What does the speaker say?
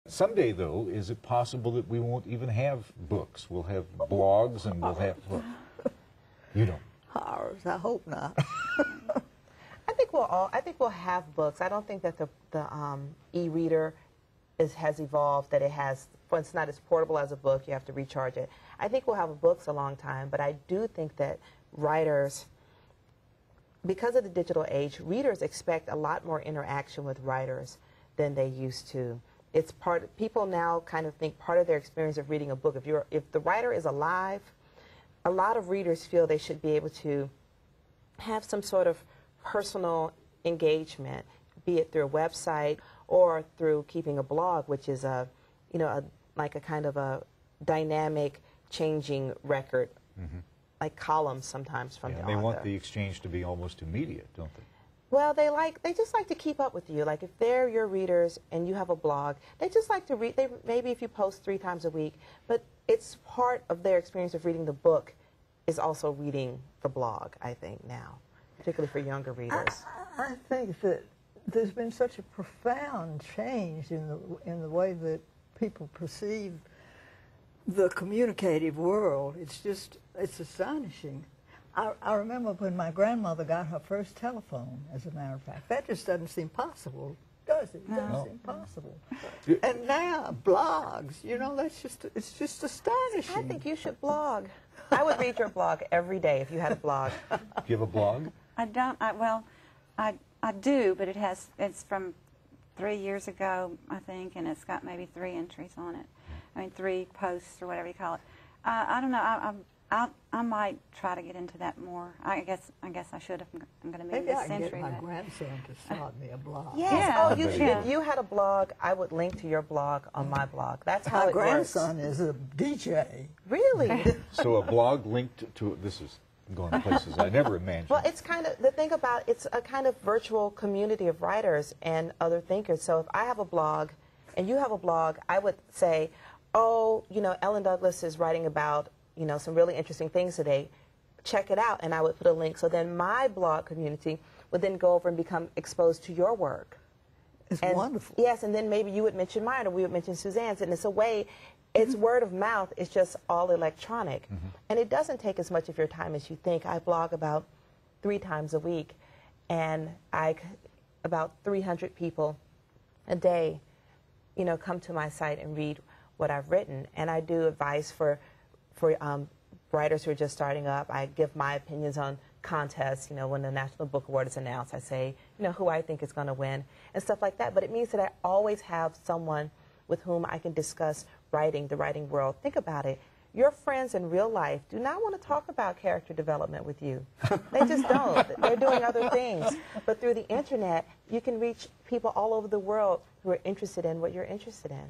Someday, though, is it possible that we won't even have books? We'll have blogs and we'll have books. You don't. Horrors, I hope not. I think we'll have books. I don't think that the e-reader has evolved, that it has, well, it's not as portable as a book, you have to recharge it. I think we'll have books a long time, but I do think that writers, because of the digital age, readers expect a lot more interaction with writers than they used to. It's people now kind of think part of their experience of reading a book, if the writer is alive, a lot of readers feel they should be able to have some sort of personal engagement, be it through a website or through keeping a blog, which is like a kind of a dynamic, changing record, like columns sometimes from the author. They want the exchange to be almost immediate, don't they? Well, they just like to keep up with you. Like if they're your readers and you have a blog, they just like to read. Maybe if you post 3 times a week, but it's part of their experience of reading the book is also reading the blog, I think, now, particularly for younger readers. I think that there's been such a profound change in the way that people perceive the communicative world. It's astonishing. I remember when my grandmother got her first telephone, as a matter of fact. That just doesn't seem possible, does it? It doesn't seem possible. And now, blogs, it's just astonishing. I think you should blog. I would read your blog every day if you had a blog. Do you have a blog? I don't. I do, but it's from 3 years ago, I think, and it's got maybe 3 entries on it. I mean, 3 posts or whatever you call it. I don't know. I might try to get into that more. I guess I should if I'm going to move this century. Maybe I can get my grandson to start me a blog. Yes. Yeah. Oh, if you had a blog, I would link to your blog on my blog. That's how my it works. My grandson is a DJ. Really? So a blog linked to, this is going places I never imagined. Well, it's kind of, the thing about it's a kind of virtual community of writers and other thinkers. So if I have a blog and you have a blog, I would say, oh, Ellen Douglas is writing about some really interesting things today. Check it out, and I would put a link. So then my blog community would then go over and become exposed to your work. It's wonderful. Yes, and then maybe you would mention mine, or we would mention Suzanne's, and it's a way, it's word of mouth, it's just all electronic. And it doesn't take as much of your time as you think. I blog about 3 times a week, and about 300 people a day, come to my site and read what I've written. And I do advice for writers who are just starting up. I give my opinions on contests. When the National Book Award is announced, I say, who I think is going to win and stuff like that. But it means that I always have someone with whom I can discuss writing, the writing world. Think about it. Your friends in real life do not want to talk about character development with you. They just don't. They're doing other things. But through the internet, you can reach people all over the world who are interested in what you're interested in.